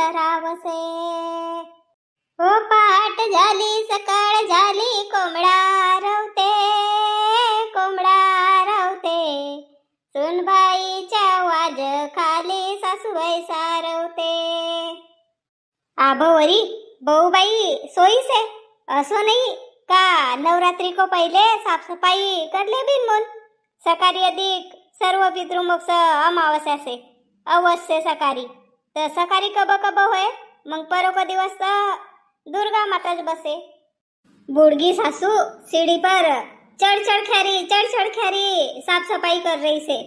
चरावसे. हो पहाट झाली सकाळ झाली कोंबडा रवते, कोंबडा रवते. सुनबाईच्या वाज खाली सासूबाई सारवते. आबोवरी बहुबाई सोई से असो नहीं का नवरात्रि को पहले साफ सफाई कर ले बिन मन. सकाळी अधिक सर्व पितृमोक्ष अमावस्या से अवश्य सकाळी तर सकाळी कब कब होय. मग परोको दिवस तर दुर्गा माताज बसे. बुढ़गी सासू सीढ़ी पर चढ़ चढ़ खैरी साफ सफाई कर रही से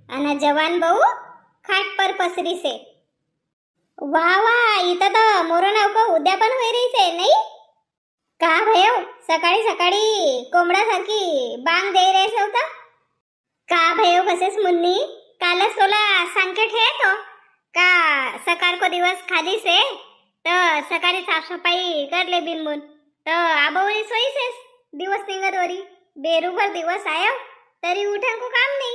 अना जवान बहू खाट पर पसरी से. वाह वाह इथं तर मोरो नावक उद्यापन होई रही से नाही का भयो. सकाळी सकाळी कोंबड्यासारखी बांग दे रहे से होता का भयो. कसेस मुन्नी कालच तोला सांगके ठे तो का सकाळ को दिवस खाली से तर सकाळी साफसफाई कर ले बिनमुन तर आबोवरी सोई से दिवस निघत वरी बेरूभर दिवस आयो तरी उठन को काम नाही.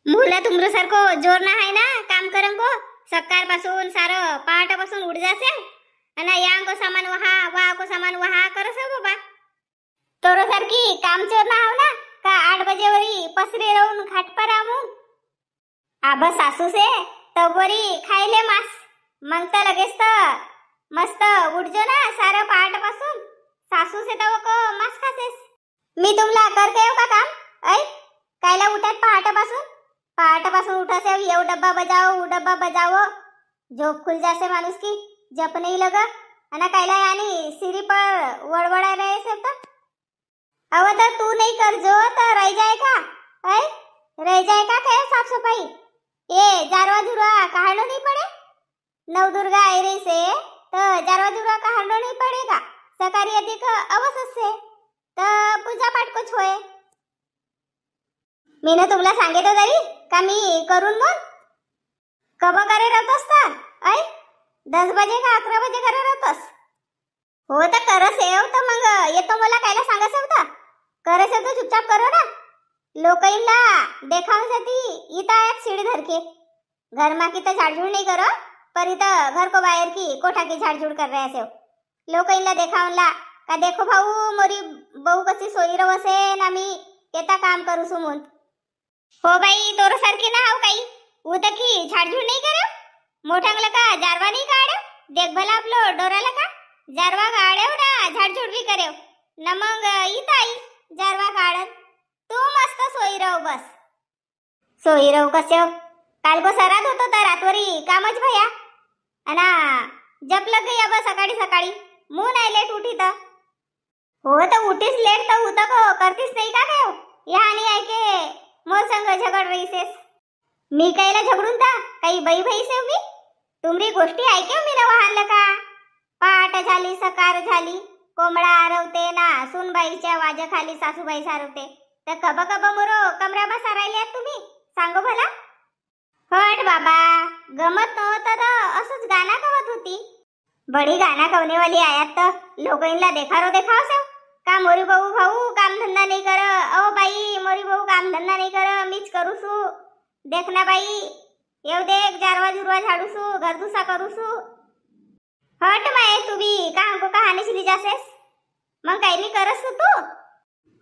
मुला तुमरो सारखो जोर ना आहे ना काम करन को. सकाळ पासून सारं पहाटापासून उठ जासे आणि या को सामान वहा को सामान वहा करस बाबा. तोरो सारखी काम चोर ना हाव ना का 8 बजे वरी पसरे राहून खाट पर आमू. आब सासू से तवरी खायले मास मग तर लगेच तर मस्त उठजो ना सारं पहाटापासून. सासू से तव को मास खासेस. मी तुमला करते येऊ का काम. ऐ कायला उठत पहाटापासून उठासे येऊ डब्बा बजाओ. झोप खुल जासे माणूस की जप नहीं लगा अना कायला यानी सिरी पर वड़वड़ा रहे से तर. अव तर तू नहीं कर जो तर रह जाए का. ऐ रह जाए का काय साफ सफाई. ये जारवा जुरवा काढनो नहीं पड़े. नवदुर्गा आई रही से तर जारवा जुरवा काढनो नहीं पड़ेगा. सकाळी अधिक अवसर से तर पूजा पाठ कुछ होय. मी ना तुमला सांगितलं तरी का मी करून मग कब करे राहतोस तर. ऐ 10 बजे का 11 बजे करे राहतोस. हो तर करस येव तर मग येतो मला कायला सांगायचं होता. करस येव तर चुपचाप करो ना. लोकांना देखावसाठी इथं आयात सीढ़ी धर के घर मा की तर झाड़झूड़ नहीं करो पर इथं घर को बाहर की कोठा की झाड़झूड़ कर रहे से. लोकांना देखावला का देखो भाऊ मोरी बहू कशी सोई रवसे ना मी येता काम करू सुमून. हो बाई तोर सारखी ना हाव काही उतकी झाड़झूड़ नहीं करे. मोठांगला का जारवा नहीं काढ. देख भला आपलं डोराला का जारवा काढेव ना झाड़झूड़ भी करेव ना मग इथं आई जारवा काढत. तू मस्त सोई रव बस. सोई रव कसे काल को सरात होतो तर रातवरी कामच भया अना जप लग गई. अब सकाळी सकाळी मुं नाही लेट उठी तर. हो तर उठीस लेट तर उतक करतीस नाही का काय. या आणि ऐके मोर संग झगड रही सेस. मी कायला झगडून ता काही बाई भाई से मी तुमरी गोष्टी ऐके मी न वाहनलं का. पहाट झाली सकार झाली कोंबडा आरवते ना सुनबाईच्या वाजखाली सासूबाई सारवते. तर कब कब मोरो कमराबा सारायले तुम्ही सांगो भला. हट बाबा गमत नव्हतं तर असंच गाणं गावत होती. बड़ी गाना कवने वाली आयात तर लोकांना देखाव से का मोरी बहू भाऊ काम धंदा नहीं कर. ओ बाई मोरी बहू काम धंदा नहीं कर मीच करू सू. देखना बाई येऊ देख जारवा जुरवा झाड़ू सू घर दुसा करू सू. हट माये तू भी कहाँ को कहानी चली जासेस. मग काही नाही करस तू.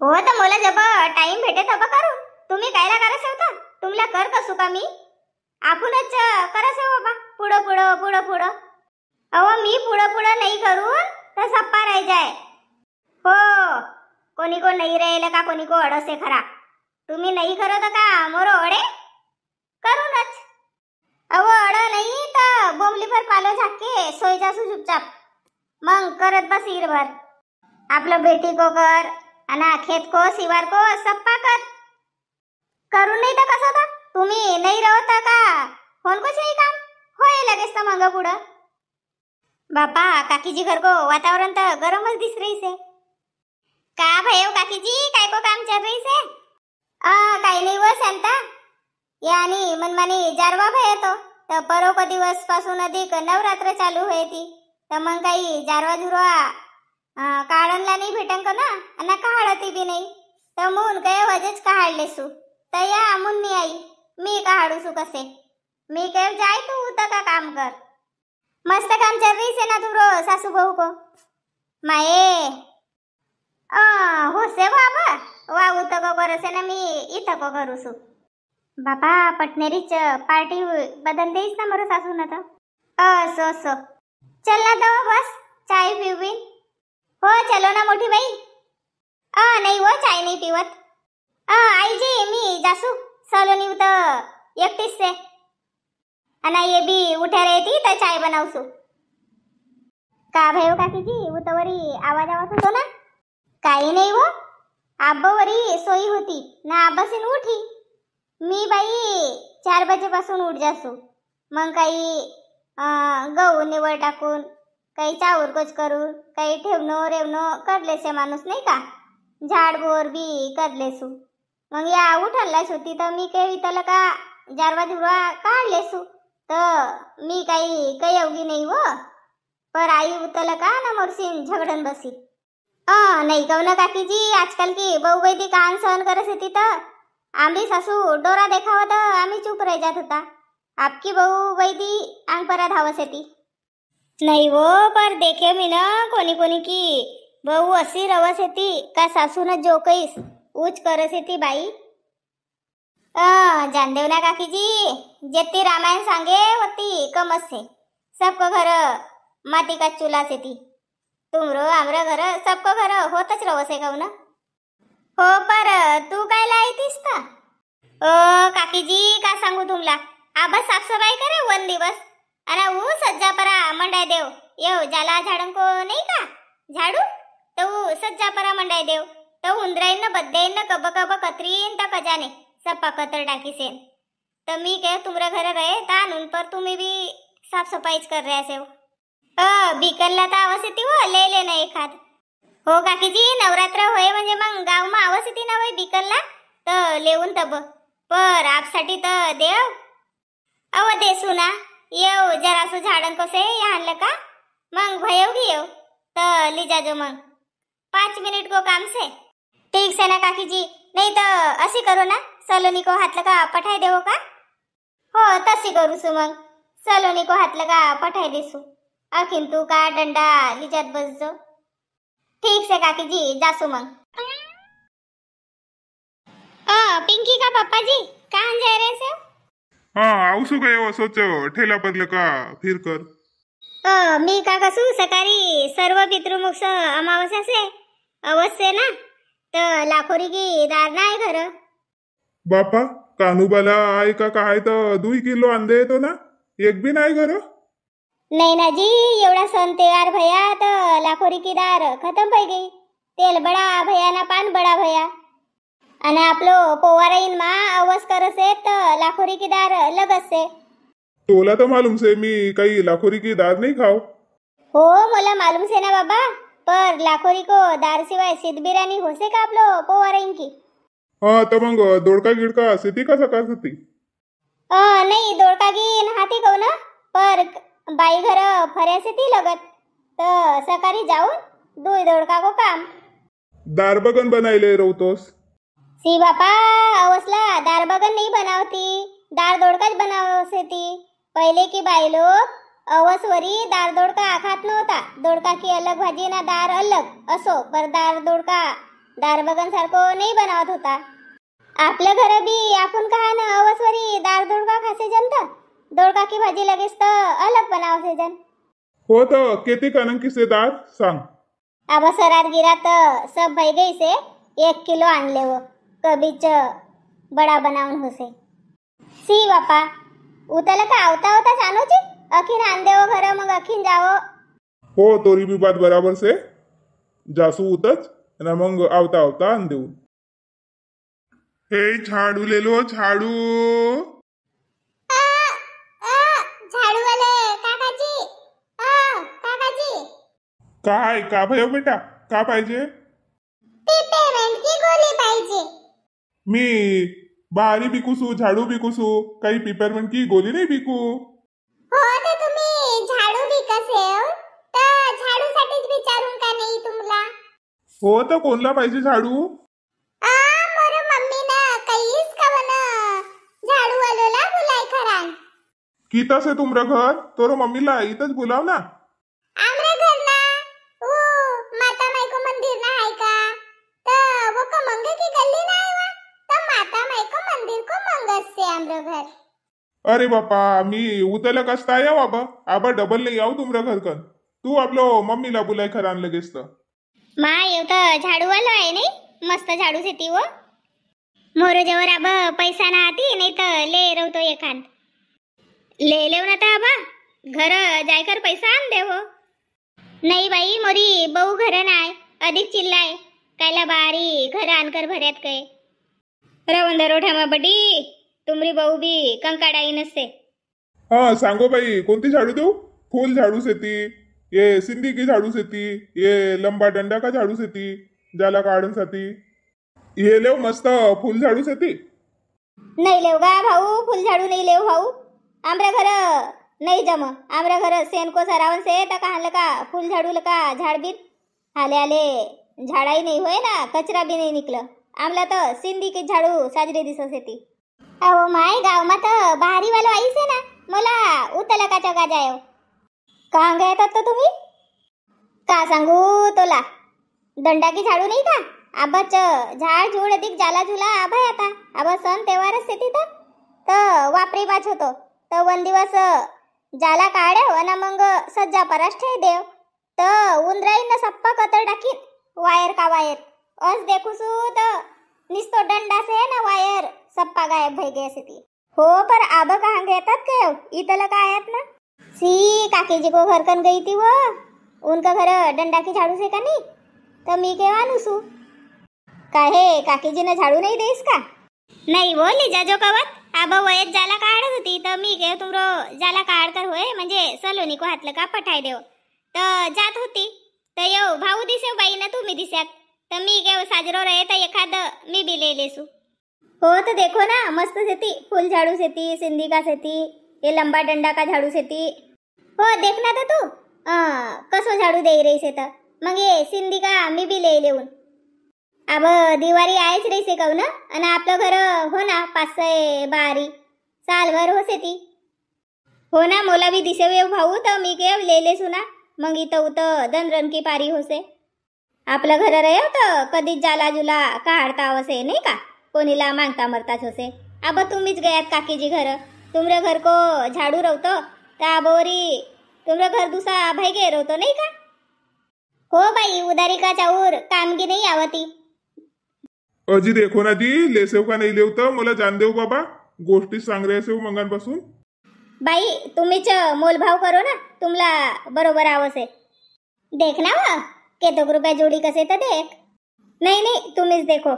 हो तर मला जब टाइम भेटे तब करू. तुम्ही कायला करस होता तुमला कर कसू का मी. आपणच करस बाबा पुढं. अहो मी पुढं नाही करून तर सप्पा रह जाए. हो कोणी को नाही रहेल का कोणी को अडसे खरा. तुम्ही नाही करत का मोरो अडे करूनच. अहो अड नाही तर बोमली भर पालो झाके सोई जासू चुपचाप. मग करत बस इरभर आपलं बेटी को कर अना खेत को सिवार को सप्पा कर. करून नाही तर कसं तर तुम्ही नाही राहत का फोन को काही काम होय लगेच तर मग पुढं. बापा काकीजी घर को वातावरण तर गरमच दिस रही से. का भयो काकीजी काय को काम चल रही से. काही नाही व शांता यानी मनमानी जारवा भय तो तर परोको दिवस पासून अधिक नवरात्र चालू होय ती. तर मग काही जारवा जुरवा काढणला नाही भेटन का ना आणि काढती बी नाही. तर मून काय वजेच काढले सू तर या मुन्नी आई मी काढू सू कसे. मी काय जाय तू उत का काम कर. मस्त काम चल रही से ना तुमरो सासू बहू को माये हो से बाबा वाऊ तो को करो से ना मी इथं को करू सु बापा पटनेरीच पार्टी बदल देईस ना मरो सासू ना तो असो सो चल ना तो बस चाय पीवी हो चलो ना मोठी बाई नाही वो चाय नहीं पीवत आई जी मी जासू सलोनी तो एकटीच से अना ये भी उठे रहती तो चाय बनावसू का भयो काकी जी उतवरी आवाज आवत होतो ना काही नाही वो आब्बावरी सोयी होती ना आब्बासीन उठी मी बाई 4 बजेपासून उठ जासू मग काही गहू निवड टाकून काही चावर कोच करून काही ठेवणं रेवणं करलेसे माणूस नाही का झाड बोर बी करलेसू मग या उठललाच होती तर मी काही त्याला का 4 वाजूला काढलेसू तर मी काही अवघी नाही व पर आई उतल का ना मोरसीन झगडन बसी नाही कहू ना काकी जी आजकल की बहु वैदी कान सहन करत होती तर आम्ही सासू डोरा देखावा तर आम्ही चुप रह जात होता आपकी बहु वैदी आंग परा धावस येती नाही वो पर देखे मी ना कोणी कोणी की बहु असी रवस येती का सासू न जो कैस ऊच करस येती बाई जान देव ना काकी जी जेती रामायण सांगे होती कमस से सबको घर माटी का चूल्हा से थी तुमरो आमरा घर सबको घर होतच रवसे कहू ना हो पर तू काय लायतीस ना काकी जी का सांगू तुमला आबा साफसफाई करे 1 दिवस अरे वो सज्जा परा मंडाय देव येव जाला झाडन को नाही का झाडू तो सज्जा परा मंडाय देव तो उंदराईन बद्देन कब कब कतरीन त कजाने सब पकतर टाकी से तो मी कह तुमरा घर रहे तानून पर तुम्ही भी साफ सफाई कर रहे से बिकनला तर आवाज येते हो ले ना एखाद हो काकी जी नवरात्र होय म्हणजे मग गाव मा आवाज येते ना होय बिकनला तर लेऊन तब पर आपसाठी तर देव अव देसू ना येव जरासं झाडन कसे आणलं का मग भयव घेव तर लिजा जो मग 5 मिनिट को काम से ठीक से ना काकी जी नहीं तो असी करो ना सलोनी को हातलं का पठाय देवो का हो तशी करू सु मग सलोनी को हातलं का पठाय देसू अखिन तू का डंडा लिजात बसजो ठीक से काकी जी जासू मग पिंकी का पापा जी कहाँ जा रहे से हाँ आवसू गए वो सोचो ठेला पडलं का फिर कर मी का कसू सकाळी सर्व पितृमुख अमावस्या से अवश्य ना तर लाखोरी की दार नाही घर बापा कानूबाला आई का काय तर 2 किलो अंडे येतो ना एक भी नाही घर नहीं ना जी एवढा सण तैयार भया तर लाखोरी की दार खत्म पै गई तेल बडा भया ना पान बडा भया आणि आपलो पोवाराईन मा अवस करसे तर लाखोरी की दार लगस से तोला तो मालूम से मी काही लाखोरी की दार नहीं खाओ हो मला मालूम से ना बाबा पर लाखोरी को दार सिवाय सिद्ध बिर्याणी होसे का आपलो पोवाराईन की हाँ तो मग दोडका गिडका सेती का सकाळ सती नाही दोडका गी हाती कहू ना पर बाई घर फर्यासे ती लगत तर सकाळी जाऊन दुई दोडका को काम दार बगन बनायले रवतोस सी बापा अवसला दार बगन नहीं बनावती दार दोडकाच बनावसे ती पहले की बाई लोग अवसवरी दार दोडका खात नव्हता दोडका की अलग भाजी ना दार अलग असो पर दार दोडका दार बगन सारखो नाही बनावत होता आपल्या घर बी आपण का ना अवसवरी दार दोडका खासे जनता दोडका की भाजी लगेच तर अलग बनावसे जन हो तो किती कानंकी से दार सांग अब सरार गिरा तर सब भाई गई से 1 किलो आणले वो कबीच बडा बनावून होसे सी बापा उतल का आवता होता चानोची अखिन आण देवो घर मग अखिन जावो हो तोरी भी बात बराबर से जासू उतच ना मग आवता आवता आण देऊ हे झाडू ले लो झाडू झाडू वाले काकाजी काकाजी काय का भयो बेटा का पाहिजे ती पेमेंट की गोली पाहिजे मी बारी बिकूसू झाडू बिकूसू काही पिपरमेंट की गोली नाही बिकू हो तर तुम्ही झाडू विकसेव तर झाडू साठीच विचारून का नाही तुम्हाला हो तर कोणला पाहिजे झाडू मोर मम्मी ना काहीच का बना झाडू वालोला बुलाय खरान कितस है तुमरा घर? तोर मम्मीला इथंच बोलाव ना. आमरे घर ना वो माता माई को मंदिर ना है का तो वो को मंगे की गली ना है वा तो माता माई को मंदिर को मंगस से आमरे घर. अरे बापा मी उतला कसता या बाबा आबा डबल नाही आव तुमरा घर कन. तू आपलो मम्मीला बोलाय खरान लगेच तर. मा येव तर झाडू वालो आहे नाही मस्त झाडू सेती वो मोरो जवर आब पैसा ना आती नाही तर ले रवतो एखाद ले लेव ना तर आबा घर जायकर पैसा आण दे हो. नाही बाई मोरी बहु घर नाय अधिक चिल्लाय कायला बारी घर आणकर भर्यात काय रवंदर ओठामा बडी तुमरी बहु बी कंकाडाई नसते. हाँ सांगो भाई कोणती झाडू देऊ? फूल झाड़ू सेती, ये सिंधी की झाड़ू सेती, ये लंबा डंडा का झाड़ू सेती, जाला काढन साथी. ये लेव मस्त फूल झाड़ू सेती. नाही लेव गा भाऊ फुल झाडू नाही लेव भाऊ आमरा घर नहीं जम आमरा घर सेन को सरावन से तक हाल का फूल झाड़ू लका झाड़ बीत हाले हाले झाड़ाई नहीं होए ना कचरा भी नहीं निकल आमला तो सिंधी की झाड़ू साजरे दिसत होती. अहो माय गाव मा तर बाहेरी वालो आईस है ना मला उतला का जगा जायो. कहाँ गए तो तुम्ही? का सांगू तोला दंडा की झाड़ू नहीं का आबाच झाड झूड अधिक जाला झुला आभाय आता आबा सण तेव्हारच से तिथं वापरी बाच होतो तर वन दिवस जाला काढ्याव आणि मग सज्जा परास ठेव देव तर उंदराईन सप्पा कतर टाकीन वायर का वायर अस देखूसू तर निस्तो डंडा से ना वायर सप्पा गायब भई गए ती. हो पर आब कहाँ घेतात काय इतला का आयात ना सी काकी जी को घर कन गई थी वो उनका घर डंडा की झाड़ू से का नहीं तो मी के वानुसू काहे काकी जी ने झाड़ू नहीं देस का नहीं वो ले जा जो कवत आब वयत जाला काढत होती तर मी के तुमरो जाला काढ कर होय म्हणजे सलोनी को हातलं का पठाय देव तर जात होती तर यो भाऊ दिसेव बाई ना तुम्ही दिसत तर मी के साजरो रहे तर एखाद मी बी ले लेसू. हो तो देखो ना मस्त सेती फूल झाड़ू सेती सिंधी का सेती ये लंबा डंडा का झाड़ू सेती. हो देखना तो तू कसो झाड़ू दे रही से तर मग ये सिंधी का मी बी ले लेऊन अब दिवाळी आहेच रही से कहू ना आणि आपलं घर हो ना 5 बारी सालभर हो सेती हो ना मोला भी दिसेव भाऊ तर मी के ले लेसू ना मग इथं उत दनरन की पारी होसे आपलं घर रहे तर कधीच जाला जुला काढता असे नाही का कोणीला मागता मरताच होसे. अब तुम्हीच गयात काकीजी घर तुमरे घर को झाड़ू रवतो तर आबोरी तुमरे घर दुसरा भाई गे रवतो नाही का. हो बाई उदारी का चाऊर कामगी नहीं आवती. अजी देखो ना जी लेसेव का नाही लेव तर मला जान देव बाबा गोष्टी सांग रहे सेव मंगांपासून. बाई तुम्हीच मोलभाव करो ना तुमला बरोबर आवसे. देखना वा केतो रुपया जोडी कसे तर देख. नहीं नहीं तुम्हीच देखो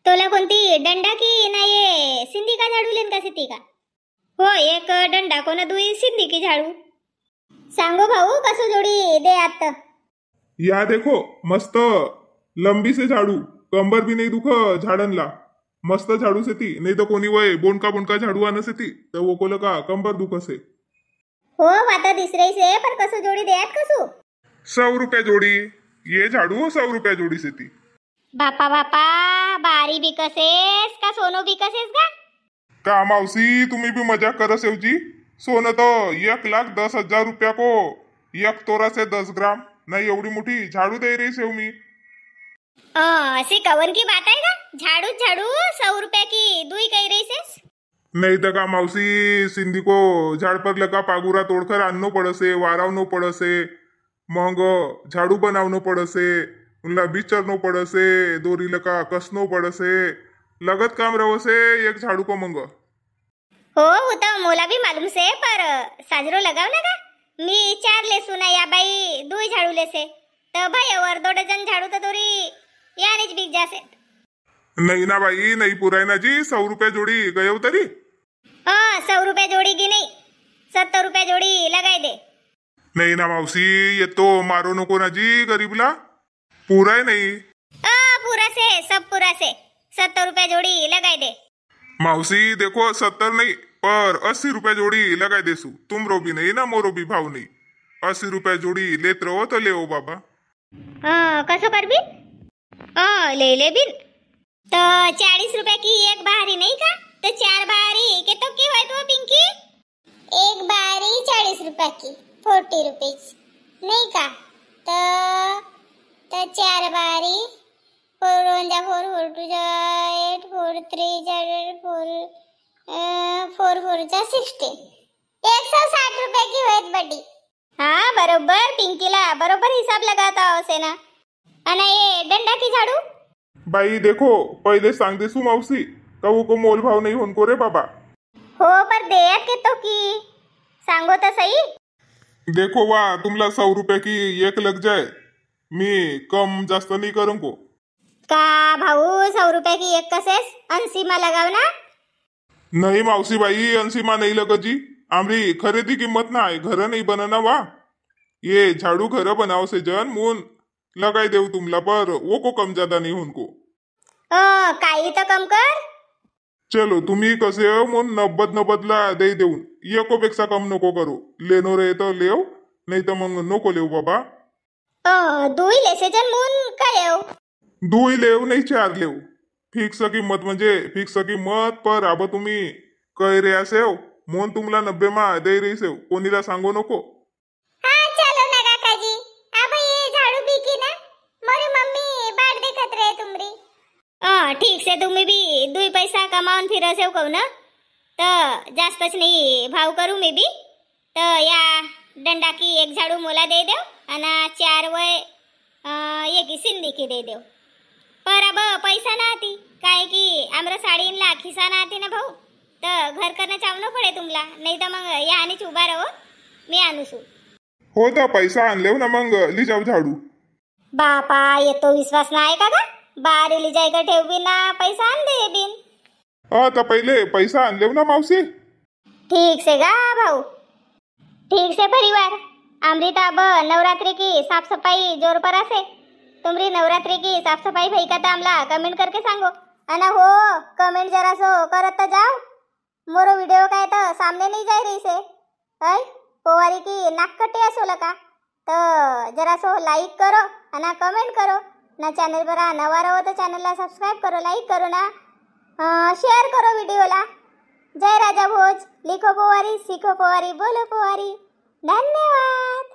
तोला कोणती डंडा की ना ये सिंधी का झाड़ू लेन का सिती का. हो एक डंडा को ना दुई सिंधी की झाड़ू. सांगो भाऊ कसो जोडी दे आत. या देखो मस्त लंबी से झाड़ू कंबर भी नहीं दुख झाड़नला मस्त झाड़ू सेती नहीं तो कोणी वय बोंडका झाड़ू आन सेती तर वो कोल का कंबर दुखसे. हो वाता दिसरई से पर कसो जोडी देत कसो 100 रुपया जोड़ी. ये झाड़ू 100 रुपया जोड़ी सेती. बापा बापा बारी बिकसेस का सोनो बिकसेस का मावसी तुम्ही भी मजाक करस जी. सोनं तो 1,10,000 रुपया को एक तोरा से 10 ग्राम नहीं एवढी मोठी झाड़ू दे रही सेव मी. ऐसी कवर की बात है का झाड़ू झाड़ू 100 रुपया की दुई कही रही से. नहीं तो का मावसी सिंधी को झाड़ पर लगा पागुरा तोड़कर आणनो पड़से वारावनो पड़से मग झाड़ू बनावनो पड़से उनला बिचरनो पड़से दोरी लका कसनो पड़से लगत काम रवसे एक झाड़ू को मंग. हो वो तो मोला भी मालूम से पर साजरो लगाव ना का मी 4 लेसू ना या बाई 2 झाड़ू लेसे तो भाई और 2 डजन झाड़ू तो दोरी यानीच बिक जासे. नहीं ना भाई नहीं पुराय ना जी 100 रुपया जोड़ी गयो तरी. 100 रुपया जोड़ी की नहीं 70 रुपया जोड़ी लगाई दे. नहीं ना मौसी ये तो मारो नको ना जी गरीबला पूरा है नहीं. पूरा से सब पूरा से 70 रुपया जोड़ी लगाई दे. मौसी देखो 70 नहीं पर 80 रुपया जोड़ी लगाई देसू. तुम रो भी नहीं ना मोरो भी भाव नहीं 80 रुपया जोड़ी लेत रहो तो ले बाबा. कसो कर बिन ले बिन तो 40 रुपया की एक बाहरी नहीं का तो 4 बाहरी के तो की होय तो पिंकी एक बारी 40 रुपये की 40 रुपीज नहीं का? तो 4 बारी 4 1 जा 4 4 2 जा 8 4 3 जा 4 4 जा 16 160 रुपये की होत बड़ी। हाँ बरोबर पिंकीला बरोबर हिसाब लगाता असे ना। आणि ये डंडा की झाडू बाई देखो पहिले सांग दे सु मावसी कहू को मोल भाव नहीं होनको रे बाबा। हो पर देत के तो की सांगो तो सही। देखो वा तुमला 100 रुपये की एक लग जाए मी कम जास्त नहीं करूँको। का भाऊ 100 रुपये की एक कसेस 80 में लगाव ना। नहीं मावसी बाई 80 में नहीं लगजी आमरी खरेदी किम्मत ना है घर नहीं बनाना वा ये झाड़ू घर बनाओ से जन मून लगाई देऊ तुमला पर वो को कम ज्यादा नहीं उनको। काही तो कम कर। चलो तुम्ही कसे हो मून 90 ला दे देऊन एको पेक्षा कम नको करू लेनो रे तो लेव नहीं तो मग नको लेव बाबा। दुई लेसे जन मून काय येव दुई लेव नहीं 4 लेव फिक्स किंमत म्हणजे फिक्स किंमत पर अब तुम्ही कह रे असेव मून तुमला 90 मा दे रही सेव कोणीला सांगू नको। हाँ चलो ना काकाजी अब ये झाड़ू बिकी ना मोरी मम्मी बाट देखत रहे तुमरी। ठीक से तुम्ही भी 2 पैसा कमाऊन फिर असेव कहू ना तो जास्तच नहीं भाव करू मी भी तो या डंडा की एक झाड़ू मोला दे दो आणि 4 वय एक सिंधी की दे दो। पर अब पैसा ना आती काय की आमरा साड़ी ला खिसा ना आती ना भाऊ तो घर करना चावनो पडे तुमला नहीं तो मग या आणि उभा रहो मी आणूसू। हो तर पैसा आणलेव ना मग ली जाऊ झाडू। बापा ये तो विश्वास ना आहे का बारी ली जाय का ठेव बिना पैसा आण दे बिन। तर पहिले पैसा आणलेव ना मावसी। ठीक से गा भाऊ ठीक से परिवार अमृता अब नवरात्रि की साफ सफाई जोर पर असे तुमरी नवरात्रि की साफ सफाई भाई का आमला कमेंट करके सांगो अना हो कमेंट जरा सो करत जाओ मोरो वीडियो काय तो सामने नहीं जाय रही से है पोवारी की नाक कटे असो लका तो जरा सो लाइक करो अना कमेंट करो ना चैनल पर नवा रहो तो चैनल ला सब्सक्राइब करो लाइक करो ना शेयर करो वीडियो ला। जय राजा भोज लिखो पोवारी सीखो पोवारी बोलो पोवारी धन्यवाद।